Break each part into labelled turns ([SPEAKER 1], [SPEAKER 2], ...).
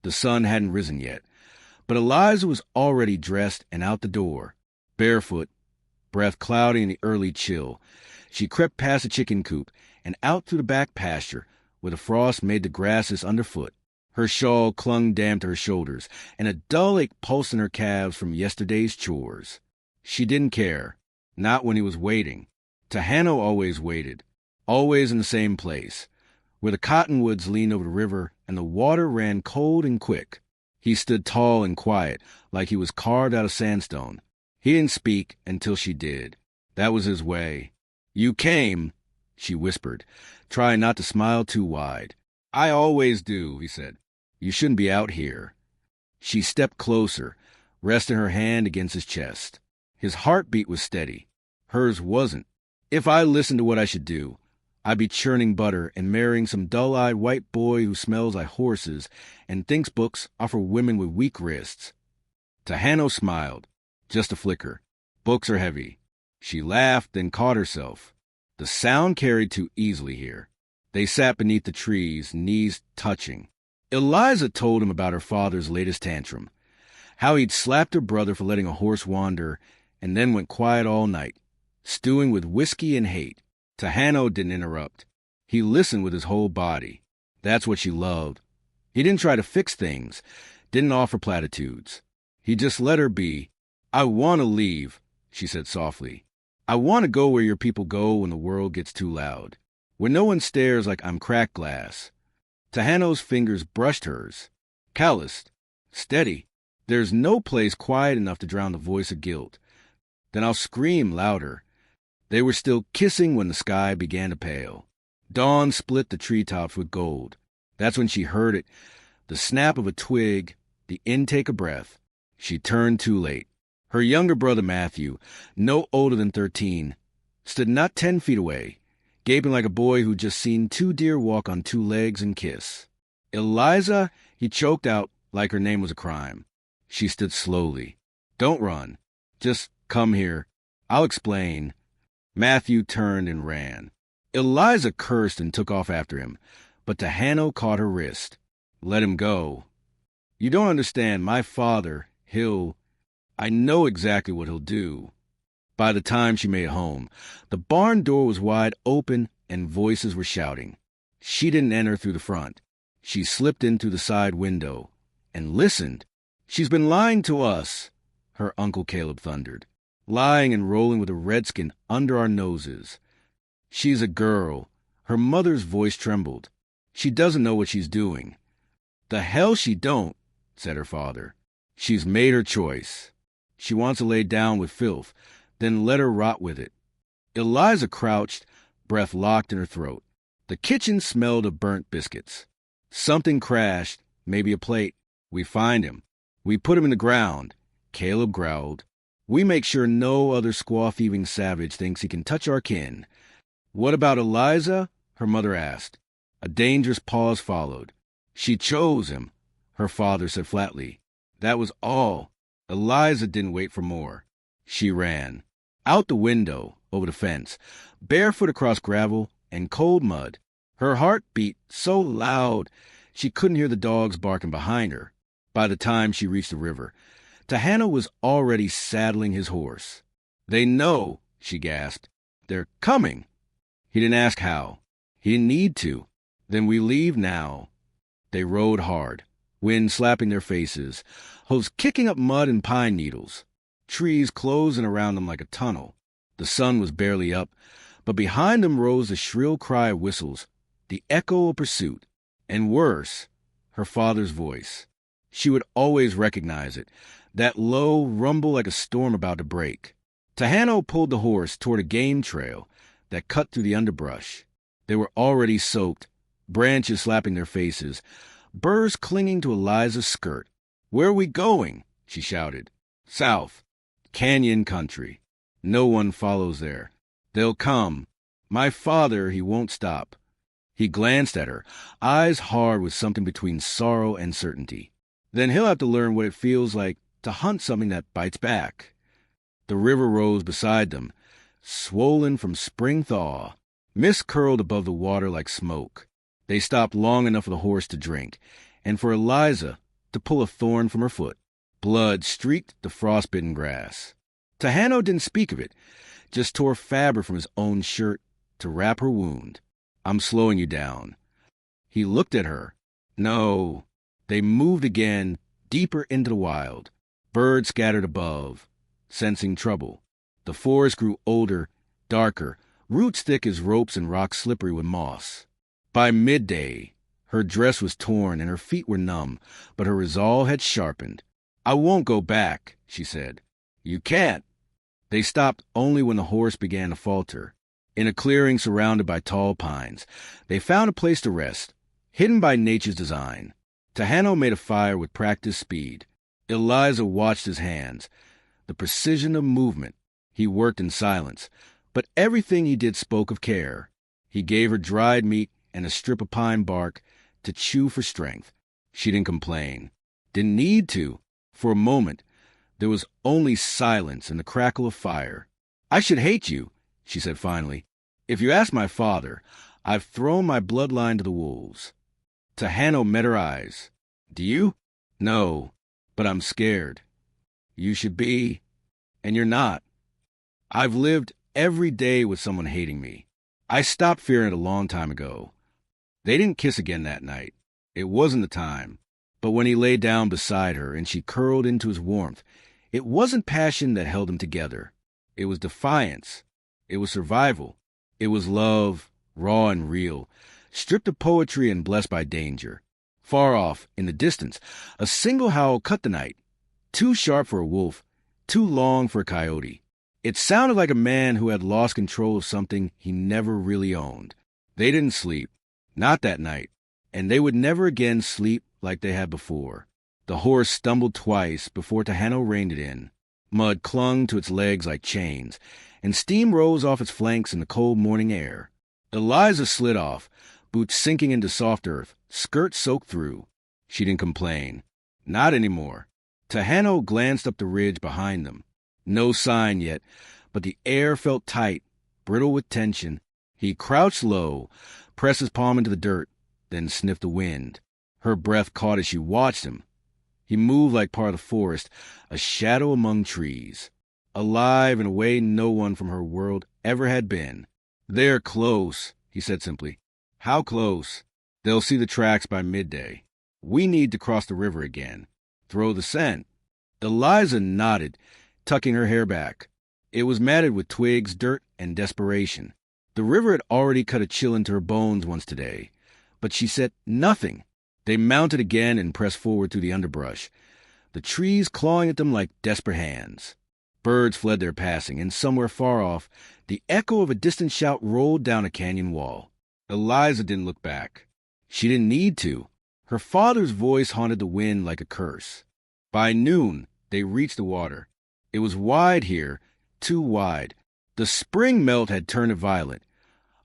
[SPEAKER 1] The sun hadn't risen yet, but Eliza was already dressed and out the door, barefoot, breath cloudy in the early chill. She crept past the chicken coop and out through the back pasture, where the frost made the grasses underfoot. Her shawl clung damp to her shoulders, and a dull ache pulsed in her calves from yesterday's chores. She didn't care, not when he was waiting. Tahano always waited, always in the same place, where the cottonwoods leaned over the river and the water ran cold and quick. He stood tall and quiet, like he was carved out of sandstone. He didn't speak until she did. That was his way. "You came," she whispered, trying not to smile too wide. "I always do," he said. "You shouldn't be out here." She stepped closer, resting her hand against his chest. His heartbeat was steady. Hers wasn't. "If I listened to what I should do, I'd be churning butter and marrying some dull-eyed white boy who smells like horses and thinks books are for women with weak wrists." Tahano smiled, just a flicker. "Books are heavy." She laughed, then caught herself. The sound carried too easily here. They sat beneath the trees, knees touching. Eliza told him about her father's latest tantrum, how he'd slapped her brother for letting a horse wander, and then went quiet all night, stewing with whiskey and hate. Tahano didn't interrupt. He listened with his whole body. That's what she loved. He didn't try to fix things, didn't offer platitudes. He just let her be. "I want to leave," she said softly. "I want to go where your people go when the world gets too loud, where no one stares like I'm cracked glass." Tahano's fingers brushed hers, calloused, steady. "There's no place quiet enough to drown the voice of guilt." "Then I'll scream louder." They were still kissing when the sky began to pale. Dawn split the treetops with gold. That's when she heard it, the snap of a twig, the intake of breath. She turned too late. Her younger brother Matthew, no older than 13, stood not 10 feet away, gaping like a boy who'd just seen 2 deer walk on 2 legs and kiss. "Eliza," he choked out like her name was a crime. She stood slowly. "Don't run. Just come here. I'll explain." Matthew turned and ran. Eliza cursed and took off after him, but Tahano caught her wrist. "Let him go." "You don't understand. My father, I know exactly what he'll do." By the time she made it home, the barn door was wide open and voices were shouting. She didn't enter through the front. She slipped in through the side window and listened. "She's been lying to us," her Uncle Caleb thundered. "Lying and rolling with a redskin under our noses. She's a girl." Her mother's voice trembled. "She doesn't know what she's doing." "The hell she don't," said her father. "She's made her choice. She wants to lay down with filth, then let her rot with it." Eliza crouched, breath locked in her throat. The kitchen smelled of burnt biscuits. Something crashed, maybe a plate. "We find him. We put him in the ground," Caleb growled. "We make sure no other squaw-thieving savage thinks he can touch our kin." "What about Eliza?" her mother asked. A dangerous pause followed. "She chose him," her father said flatly. That was all. Eliza didn't wait for more. She ran. Out the window, over the fence, barefoot across gravel and cold mud. Her heart beat so loud she couldn't hear the dogs barking behind her. By the time she reached the river, Tahano was already saddling his horse. "They know," she gasped. "They're coming." He didn't ask how. He didn't need to. "Then we leave now." They rode hard, wind slapping their faces, hooves kicking up mud and pine needles, trees closing around them like a tunnel. The sun was barely up, but behind them rose the shrill cry of whistles, the echo of pursuit, and worse, her father's voice. She would always recognize it, that low rumble like a storm about to break. Tahano pulled the horse toward a game trail that cut through the underbrush. They were already soaked, branches slapping their faces, burrs clinging to Eliza's skirt. "Where are we going?" she shouted. "South. Canyon country. No one follows there. They'll come. My father, he won't stop." He glanced at her, eyes hard with something between sorrow and certainty. "Then he'll have to learn what it feels like to hunt something that bites back." The river rose beside them, swollen from spring thaw. Mist curled above the water like smoke. They stopped long enough for the horse to drink, and for Eliza, to pull a thorn from her foot. Blood streaked the frostbitten grass. Tahano didn't speak of it, just tore fabric from his own shirt to wrap her wound. I'm slowing you down. He looked at her. No. They moved again, deeper into the wild. Birds scattered above, sensing trouble. The forest grew older, darker, roots thick as ropes and rocks slippery with moss. By midday, her dress was torn and her feet were numb, but her resolve had sharpened. I won't go back, she said. You can't. They stopped only when the horse began to falter. In a clearing surrounded by tall pines, they found a place to rest, hidden by nature's design. Tahano made a fire with practiced speed. Eliza watched his hands, the precision of movement. He worked in silence, but everything he did spoke of care. He gave her dried meat and a strip of pine bark to chew for strength. She didn't complain. Didn't need to. For a moment, there was only silence and the crackle of fire. I should hate you, she said finally. If you ask my father, I've thrown my bloodline to the wolves. Tahano met her eyes. Do you? No, but I'm scared. You should be, and you're not. I've lived every day with someone hating me. I stopped fearing it a long time ago. They didn't kiss again that night. It wasn't the time. But when he lay down beside her and she curled into his warmth, it wasn't passion that held them together. It was defiance. It was survival. It was love, raw and real, stripped of poetry and blessed by danger. Far off, in the distance, a single howl cut the night. Too sharp for a wolf, too long for a coyote. It sounded like a man who had lost control of something he never really owned. They didn't sleep. Not that night. And they would never again sleep like they had before. The horse stumbled twice before Tahano reined it in. Mud clung to its legs like chains, and steam rose off its flanks in the cold morning air. Eliza slid off, boots sinking into soft earth, skirt soaked through. She didn't complain. Not anymore. Tahano glanced up the ridge behind them. No sign yet, but the air felt tight, brittle with tension. He crouched low, pressed his palm into the dirt, then sniffed the wind. Her breath caught as she watched him. He moved like part of the forest, a shadow among trees, alive in a way no one from her world ever had been. They're close, he said simply. How close? They'll see the tracks by midday. We need to cross the river again. Throw the scent. Eliza nodded, tucking her hair back. It was matted with twigs, dirt, and desperation. The river had already cut a chill into her bones once today, but she said nothing. They mounted again and pressed forward through the underbrush, the trees clawing at them like desperate hands. Birds fled their passing, and somewhere far off, the echo of a distant shout rolled down a canyon wall. Eliza didn't look back. She didn't need to. Her father's voice haunted the wind like a curse. By noon, they reached the water. It was wide here, too wide. The spring melt had turned it violet,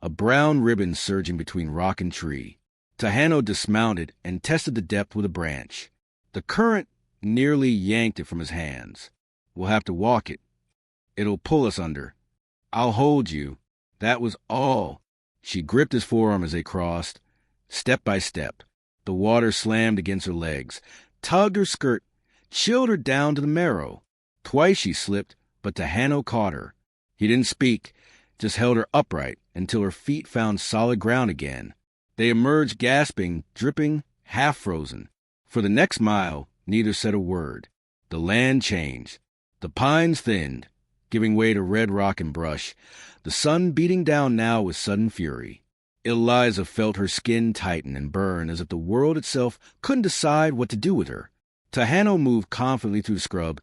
[SPEAKER 1] a brown ribbon surging between rock and tree. Tahano dismounted and tested the depth with a branch. The current nearly yanked it from his hands. We'll have to walk it. It'll pull us under. I'll hold you. That was all. She gripped his forearm as they crossed. Step by step, the water slammed against her legs, tugged her skirt, chilled her down to the marrow. Twice she slipped, but Tahano caught her. He didn't speak, just held her upright until her feet found solid ground again. They emerged gasping, dripping, half-frozen. For the next mile, neither said a word. The land changed. The pines thinned, giving way to red rock and brush, the sun beating down now with sudden fury. Eliza felt her skin tighten and burn as if the world itself couldn't decide what to do with her. Tahano moved confidently through the scrub,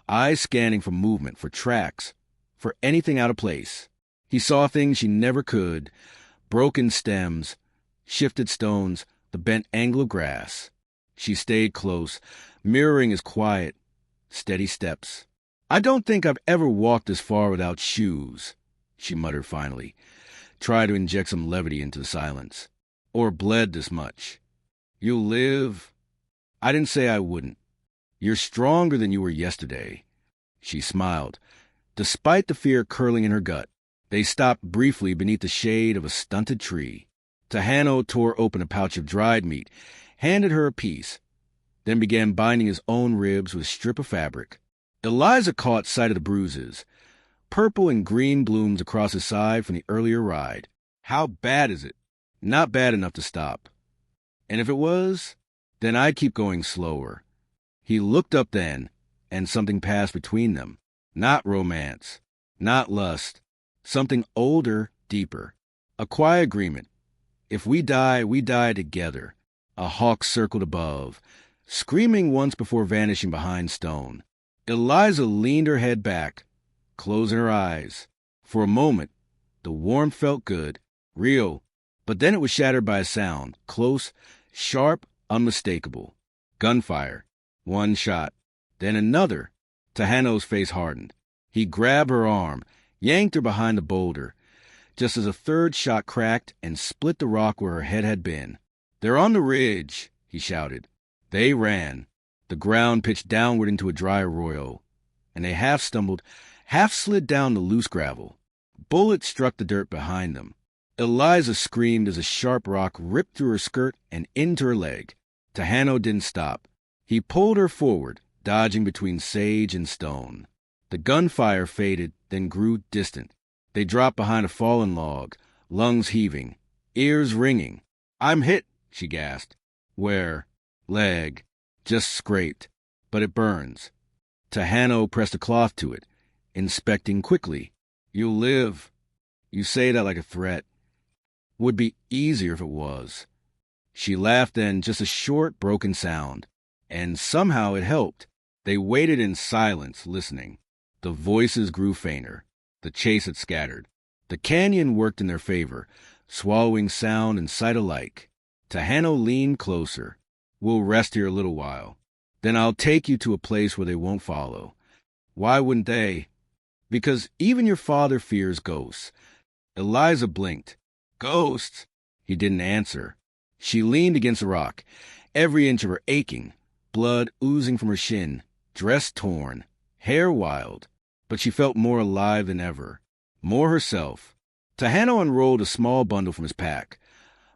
[SPEAKER 1] eyes scanning for movement, for tracks, for anything out of place. He saw things she never could, broken stems, shifted stones, the bent angle of grass. She stayed close, mirroring his quiet, steady steps. I don't think I've ever walked this far without shoes, she muttered finally, tried to inject some levity into the silence. Or bled this much. You'll live. I didn't say I wouldn't. You're stronger than you were yesterday. She smiled, despite the fear curling in her gut. They stopped briefly beneath the shade of a stunted tree. Tahano tore open a pouch of dried meat, handed her a piece. then began binding his own ribs with a strip of fabric. Eliza caught sight of the bruises, purple and green blooms across his side from the earlier ride. How bad is it? Not bad enough to stop. And if it was, then I'd keep going slower. He looked up then, and something passed between them. Not romance, not lust, something older, deeper. A quiet agreement. If we die, we die together. A hawk circled above, screaming once before vanishing behind stone. Eliza leaned her head back, closing her eyes. For a moment, the warmth felt good, real, but then it was shattered by a sound, close, sharp, unmistakable. Gunfire. One shot. Then another. Tahano's face hardened. He grabbed her arm, yanked her behind the boulder, just as a third shot cracked and split the rock where her head had been. "They're on the ridge," he shouted. They ran. The ground pitched downward into a dry arroyo, and they half stumbled, half slid down the loose gravel. Bullets struck the dirt behind them. Eliza screamed as a sharp rock ripped through her skirt and into her leg. Tahano didn't stop. He pulled her forward, dodging between sage and stone. The gunfire faded, then grew distant. They dropped behind a fallen log, lungs heaving, ears ringing. "I'm hit," she gasped. "Where?" "Leg. Just scraped. But it burns." Tahano pressed a cloth to it, inspecting quickly. "You'll live. You say that like a threat. Would be easier if it was." She laughed then, just a short, broken sound. And somehow it helped. They waited in silence, listening. The voices grew fainter. The chase had scattered. The canyon worked in their favor, swallowing sound and sight alike. Tahano leaned closer. "We'll rest here a little while. Then I'll take you to a place where they won't follow." "Why wouldn't they?" "Because even your father fears ghosts." Eliza blinked. "Ghosts?" He didn't answer. She leaned against a rock, every inch of her aching, blood oozing from her shin, dress torn, hair wild. But she felt more alive than ever, more herself. Tahano unrolled a small bundle from his pack.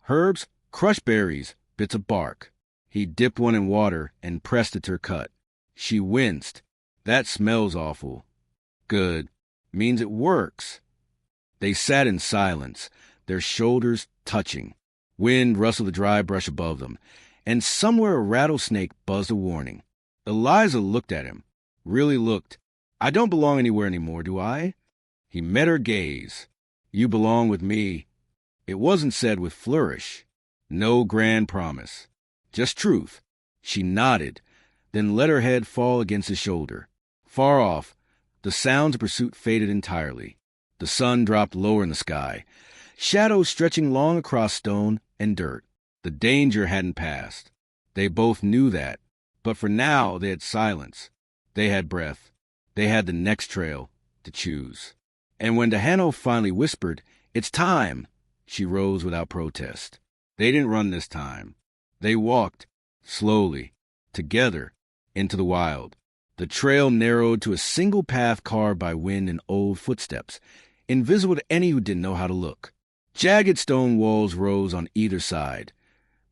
[SPEAKER 1] Herbs, crushed berries, bits of bark. He dipped one in water and pressed it to her cut. She winced. "That smells awful." "Good. Means it works." They sat in silence, their shoulders touching. Wind rustled the dry brush above them, and somewhere a rattlesnake buzzed a warning. Eliza looked at him, really looked. "I don't belong anywhere anymore, do I?" He met her gaze. "You belong with me." It wasn't said with flourish. No grand promise. Just truth. She nodded, then let her head fall against his shoulder. Far off, the sounds of pursuit faded entirely. The sun dropped lower in the sky, shadows stretching long across stone and dirt. The danger hadn't passed. They both knew that. But for now, they had silence. They had breath. They had the next trail to choose. And when Tahano finally whispered, "It's time," she rose without protest. They didn't run this time. They walked, slowly, together, into the wild. The trail narrowed to a single path carved by wind and old footsteps, invisible to any who didn't know how to look. Jagged stone walls rose on either side,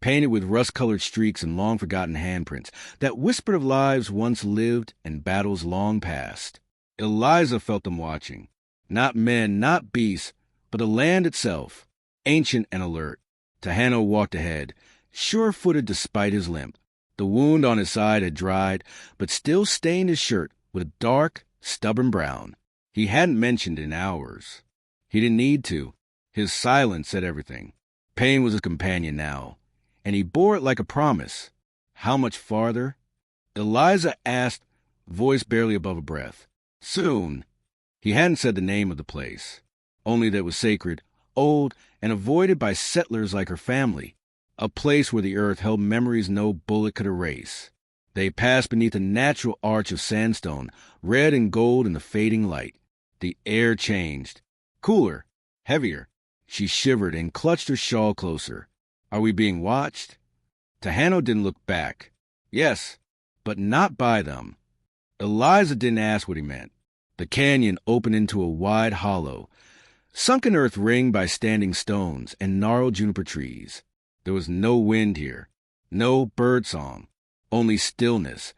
[SPEAKER 1] painted with rust-colored streaks and long-forgotten handprints that whispered of lives once lived and battles long past. Eliza felt them watching. Not men, not beasts, but the land itself, ancient and alert. Tahano walked ahead, sure-footed despite his limp. The wound on his side had dried, but still stained his shirt with a dark, stubborn brown. He hadn't mentioned in hours. He didn't need to. His silence said everything. Pain was his companion now, and he bore it like a promise. How much farther? Eliza asked, voice barely above a breath. "Soon." He hadn't said the name of the place, only that it was sacred, old, and avoided by settlers like her family, a place where the earth held memories no bullet could erase. They passed beneath a natural arch of sandstone, red and gold in the fading light. The air changed. Cooler, heavier. She shivered and clutched her shawl closer. "Are we being watched?" Tahano didn't look back. Yes, but not by them. Eliza didn't ask what he meant. The canyon opened into a wide hollow, sunken earth ringed by standing stones and gnarled juniper trees. There was no wind here, no bird song, only stillness,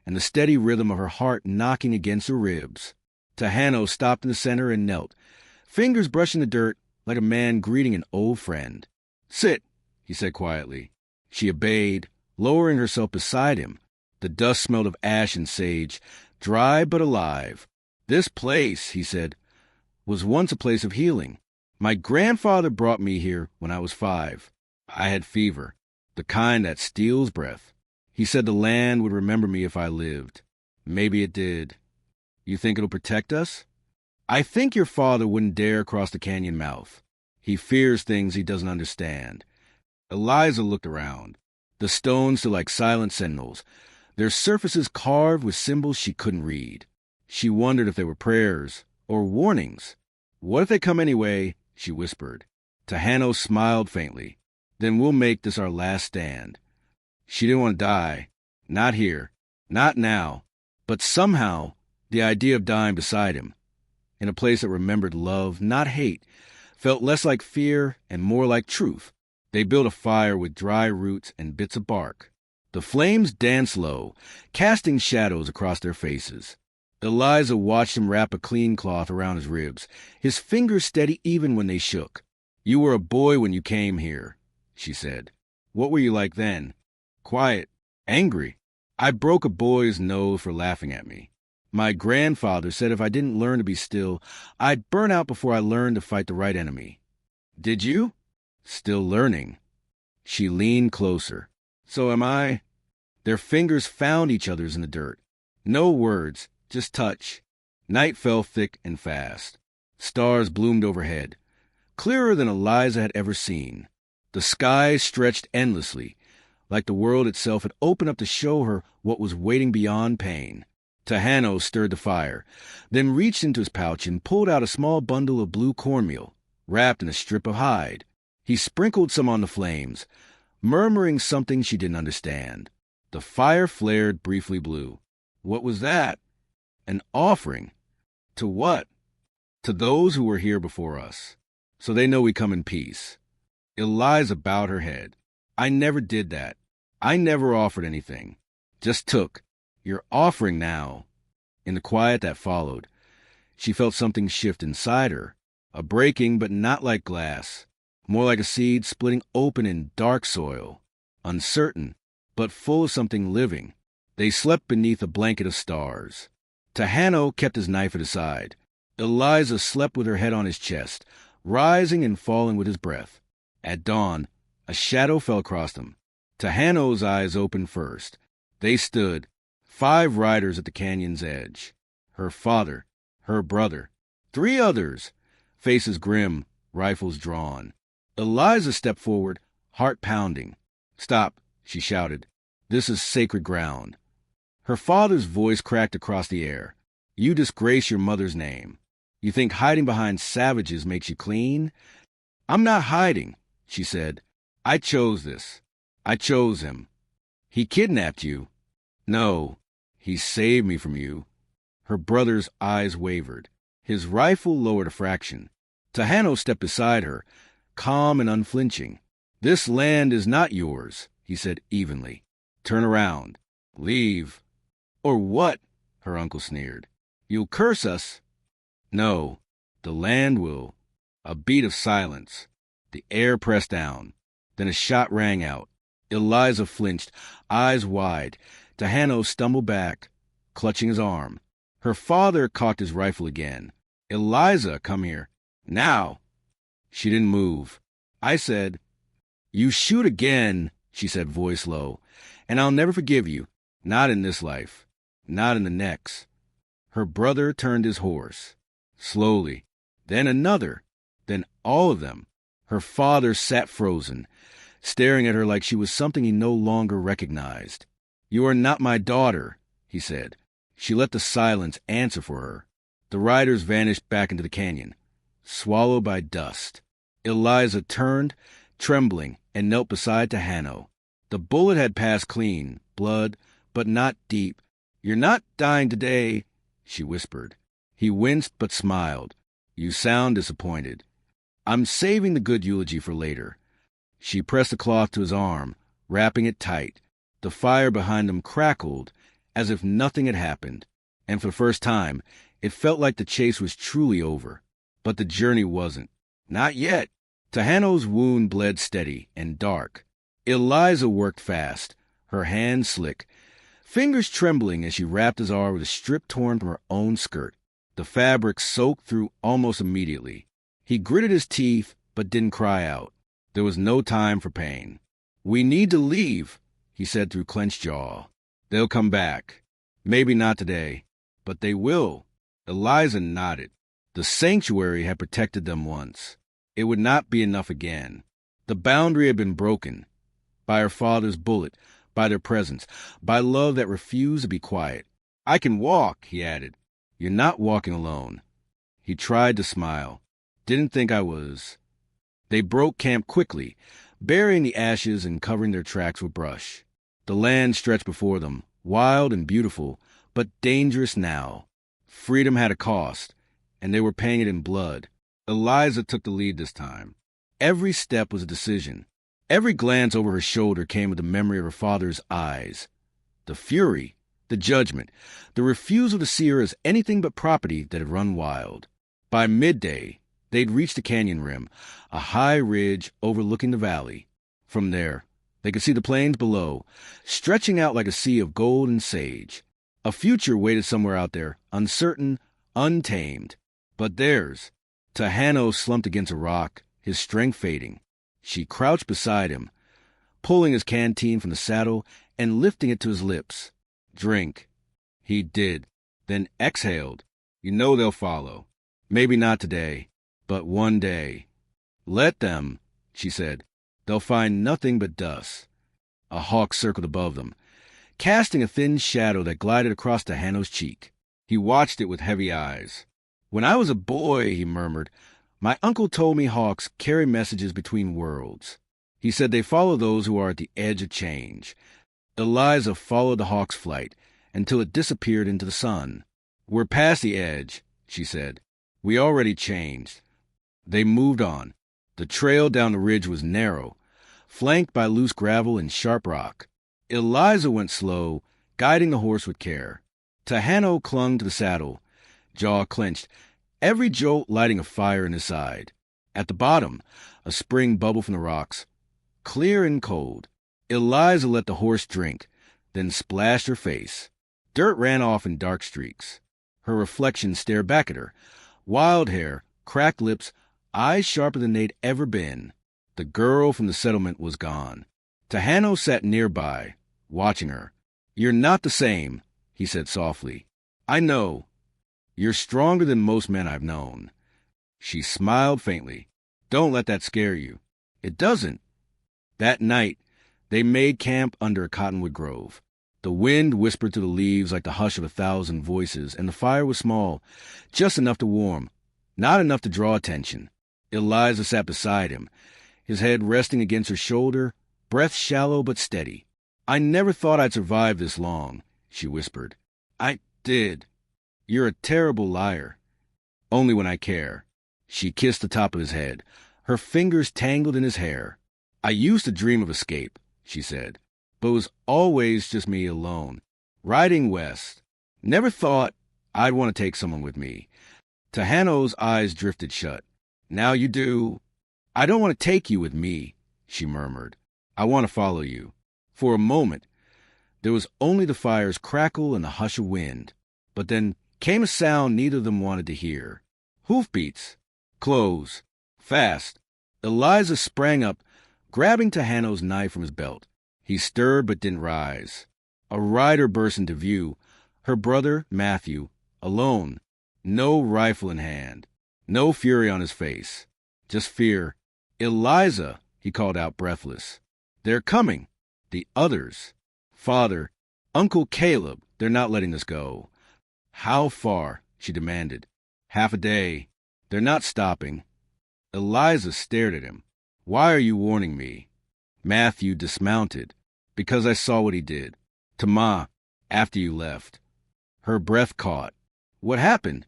[SPEAKER 1] and the steady rhythm of her heart knocking against her ribs. Tahano stopped in the center and knelt, fingers brushing the dirt like a man greeting an old friend. "Sit," he said quietly. She obeyed, lowering herself beside him. The dust smelled of ash and sage, dry but alive. "This place," he said, "was once a place of healing. My grandfather brought me here when I was 5. I had fever, the kind that steals breath. He said the land would remember me if I lived. Maybe it did. You think it'll protect us? I think your father wouldn't dare cross the canyon mouth. He fears things he doesn't understand." Eliza looked around. The stones stood like silent sentinels, their surfaces carved with symbols she couldn't read. She wondered if they were prayers or warnings. "What if they come anyway?" she whispered. Tahano smiled faintly. "Then we'll make this our last stand." She didn't want to die. Not here. Not now. But somehow, the idea of dying beside him, in a place that remembered love, not hate, felt less like fear and more like truth. They built a fire with dry roots and bits of bark. The flames danced low, casting shadows across their faces. Eliza watched him wrap a clean cloth around his ribs, his fingers steady even when they shook. "You were a boy when you came here," she said. "What were you like then?" "Quiet. Angry. I broke a boy's nose for laughing at me. My grandfather said if I didn't learn to be still, I'd burn out before I learned to fight the right enemy." "Did you?" "Still learning." She leaned closer. "So am I." Their fingers found each other's in the dirt. No words, just touch. Night fell thick and fast. Stars bloomed overhead, clearer than Eliza had ever seen. The sky stretched endlessly, like the world itself had opened up to show her what was waiting beyond pain. Tahano stirred the fire, then reached into his pouch and pulled out a small bundle of blue cornmeal, wrapped in a strip of hide. He sprinkled some on the flames, murmuring something she didn't understand. The fire flared briefly blue. What was that? An offering. To what? To those who were here before us, so they know we come in peace. Eliza bowed her head. I never did that. I never offered anything. Just took. You're offering now. In the quiet that followed, she felt something shift inside her, a breaking but not like glass, more like a seed splitting open in dark soil, uncertain, but full of something living. They slept beneath a blanket of stars. Tahano kept his knife at his side. Eliza slept with her head on his chest, rising and falling with his breath. At dawn, a shadow fell across them. Tahano's eyes opened first. They stood, 5 riders at the canyon's edge. Her father, her brother, 3 others, faces grim, rifles drawn. Eliza stepped forward, heart pounding. "Stop," she shouted. "This is sacred ground." Her father's voice cracked across the air. "You disgrace your mother's name. You think hiding behind savages makes you clean?" "I'm not hiding," she said. "I chose this. I chose him. He kidnapped you." "No, he saved me from you." Her brother's eyes wavered. His rifle lowered a fraction. Tahano stepped beside her, calm and unflinching. "This land is not yours," he said evenly. "Turn around. Leave." "Or what?" her uncle sneered. "You'll curse us." "No, the land will." A beat of silence. The air pressed down. Then a shot rang out. Eliza flinched, eyes wide. Tahano stumbled back, clutching his arm. Her father cocked his rifle again. "Eliza, come here. Now." She didn't move. I said, "You shoot again," she said, voice low, "and I'll never forgive you. Not in this life. Not in the next." Her brother turned his horse. Slowly. Then another. Then all of them. Her father sat frozen, staring at her like she was something he no longer recognized. "You are not my daughter," he said. She let the silence answer for her. The riders vanished back into the canyon, swallowed by dust. Eliza turned, trembling, and knelt beside Tahano. The bullet had passed clean, blood, but not deep. "You're not dying today," she whispered. He winced but smiled. "You sound disappointed." "I'm saving the good eulogy for later." She pressed the cloth to his arm, wrapping it tight. The fire behind them crackled as if nothing had happened, and for the first time, it felt like the chase was truly over. But the journey wasn't. Not yet. Tahano's wound bled steady and dark. Eliza worked fast, her hands slick, fingers trembling as she wrapped his arm with a strip torn from her own skirt. The fabric soaked through almost immediately. He gritted his teeth, but didn't cry out. There was no time for pain. "We need to leave," he said through clenched jaw. "They'll come back. Maybe not today, but they will." Eliza nodded. The sanctuary had protected them once. It would not be enough again. The boundary had been broken. By her father's bullet, by their presence, by love that refused to be quiet. "I can walk," he added. "You're not walking alone." He tried to smile. "Didn't think I was." They broke camp quickly, burying the ashes and covering their tracks with brush. The land stretched before them, wild and beautiful, but dangerous now. Freedom had a cost, and they were paying it in blood. Eliza took the lead this time. Every step was a decision. Every glance over her shoulder came with the memory of her father's eyes. The fury, the judgment, the refusal to see her as anything but property that had run wild. By midday, they'd reached the canyon rim, a high ridge overlooking the valley. From there, they could see the plains below, stretching out like a sea of gold and sage. A future waited somewhere out there, uncertain, untamed. But theirs. Tahano slumped against a rock, his strength fading. She crouched beside him, pulling his canteen from the saddle and lifting it to his lips. "Drink." He did, then exhaled. "You know they'll follow. Maybe not today, but one day." "Let them," she said. "They'll find nothing but dust." A hawk circled above them, casting a thin shadow that glided across Tahano's cheek. He watched it with heavy eyes. "When I was a boy," he murmured, "my uncle told me hawks carry messages between worlds. He said they follow those who are at the edge of change." Eliza followed the hawk's flight until it disappeared into the sun. "We're past the edge," she said. "We already changed." They moved on. The trail down the ridge was narrow, flanked by loose gravel and sharp rock. Eliza went slow, guiding the horse with care. Tahano clung to the saddle, jaw clenched, every jolt lighting a fire in his side. At the bottom, a spring bubbled from the rocks, clear and cold. Eliza let the horse drink, then splashed her face. Dirt ran off in dark streaks. Her reflection stared back at her. Wild hair, cracked lips, eyes sharper than they'd ever been. The girl from the settlement was gone. Tahano sat nearby, watching her. "You're not the same," he said softly. "I know. You're stronger than most men I've known." She smiled faintly. "Don't let that scare you." "It doesn't." That night, they made camp under a cottonwood grove. The wind whispered through the leaves like the hush of 1,000 voices, and the fire was small, just enough to warm, not enough to draw attention. Eliza sat beside him, his head resting against her shoulder, breath shallow but steady. "I never thought I'd survive this long," she whispered. "I did." "You're a terrible liar." "Only when I care." She kissed the top of his head, her fingers tangled in his hair. "I used to dream of escape," she said, "but it was always just me alone, riding west. Never thought I'd want to take someone with me." Tahano's eyes drifted shut. "Now you do." "I don't want to take you with me," she murmured. "I want to follow you." For a moment, there was only the fire's crackle and the hush of wind. But then came a sound neither of them wanted to hear. Hoofbeats. Close. Fast. Eliza sprang up, grabbing Tahano's knife from his belt. He stirred but didn't rise. A rider burst into view, her brother, Matthew, alone, no rifle in hand, no fury on his face, just fear. "Eliza," he called out breathless. "They're coming. The others. Father, Uncle Caleb, they're not letting us go." "How far?" she demanded. "Half a day. They're not stopping." Eliza stared at him. "Why are you warning me?" Matthew dismounted. "Because I saw what he did. To Ma, after you left." Her breath caught. "What happened?"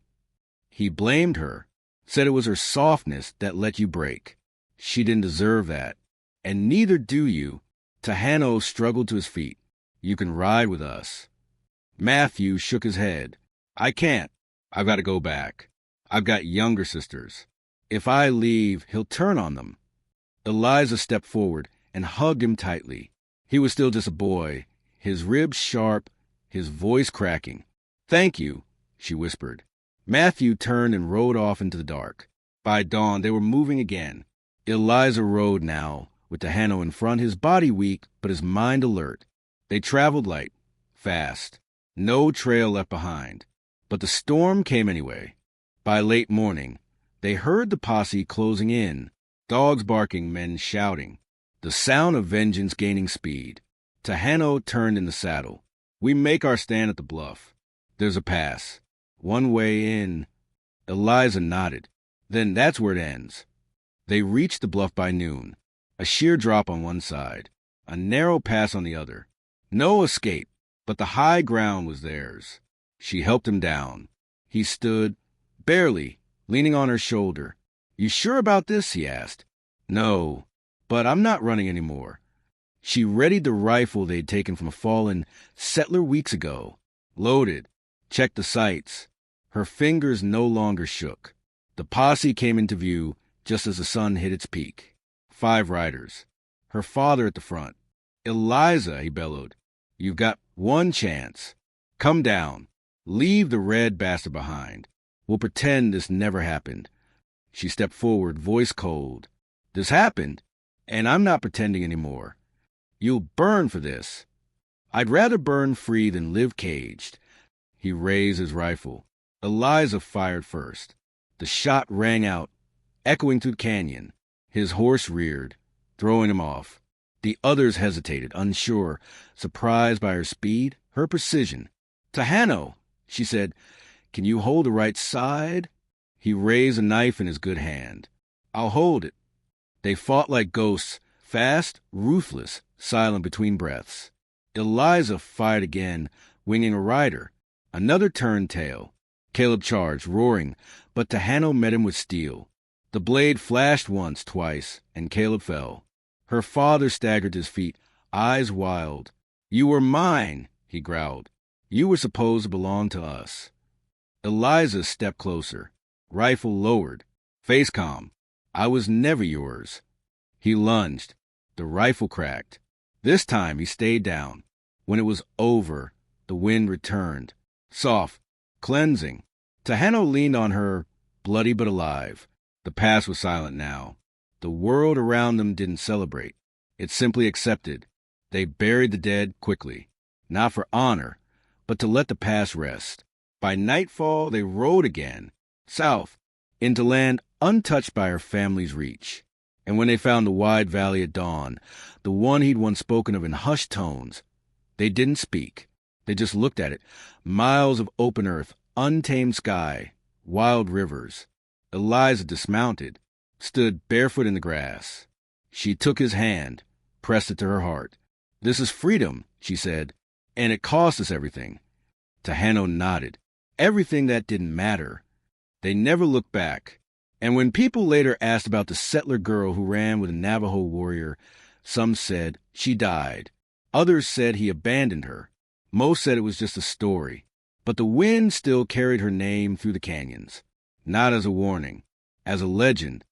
[SPEAKER 1] He blamed her, said it was her softness that let you break. She didn't deserve that. "And neither do you." Tahano struggled to his feet. You can ride with us. Matthew shook his head. I can't. I've got to go back. I've got younger sisters. If I leave, he'll turn on them. Eliza stepped forward and hugged him tightly. He was still just a boy, his ribs sharp, his voice cracking. Thank you, she whispered. Matthew turned and rode off into the dark. By dawn, they were moving again. Eliza rode now, with Tahano in front, his body weak, but his mind alert. They traveled light, fast. No trail left behind. But the storm came anyway. By late morning, they heard the posse closing in, dogs barking, men shouting, the sound of vengeance gaining speed. Tahano turned in the saddle. We make our stand at the bluff. There's a pass. One way in. Eliza nodded. Then that's where it ends. They reached the bluff by noon. A sheer drop on one side, a narrow pass on the other. No escape, but the high ground was theirs. She helped him down. He stood, barely, leaning on her shoulder. You sure about this? He asked. No, but I'm not running anymore. She readied the rifle they'd taken from a fallen settler weeks ago. Loaded. Checked the sights. Her fingers no longer shook. The posse came into view just as the sun hit its peak. 5 riders. Her father at the front. Eliza, he bellowed. You've got one chance. Come down. Leave the red bastard behind. We'll pretend this never happened. She stepped forward, voice cold. This happened, and I'm not pretending anymore. You'll burn for this. I'd rather burn free than live caged. He raised his rifle. Eliza fired first. The shot rang out, echoing through the canyon. His horse reared, throwing him off. The others hesitated, unsure, surprised by her speed, her precision. Tahano, she said, can you hold the right side? He raised a knife in his good hand. I'll hold it. They fought like ghosts, fast, ruthless, silent between breaths. Eliza fired again, winging a rider. Another turned tail. Caleb charged, roaring, but Tahano met him with steel. The blade flashed once, twice, and Caleb fell. Her father staggered to his feet, eyes wild. You were mine, he growled. You were supposed to belong to us. Eliza stepped closer, rifle lowered, face calm. I was never yours. He lunged. The rifle cracked. This time he stayed down. When it was over, the wind returned. Soft, cleansing. Tahano leaned on her, bloody but alive. The past was silent now. The world around them didn't celebrate. It simply accepted. They buried the dead quickly. Not for honor, but to let the past rest. By nightfall, they rode again, south, into land untouched by her family's reach. And when they found the wide valley at dawn, the one he'd once spoken of in hushed tones, they didn't speak. They just looked at it. Miles of open earth, untamed sky, wild rivers. Eliza dismounted, stood barefoot in the grass. She took his hand, pressed it to her heart. This is freedom, she said, and it cost us everything. Tahano nodded. Everything that didn't matter. They never looked back. And when people later asked about the settler girl who ran with a Navajo warrior, some said she died. Others said he abandoned her. Most said it was just a story. But the wind still carried her name through the canyons. Not as a warning, as a legend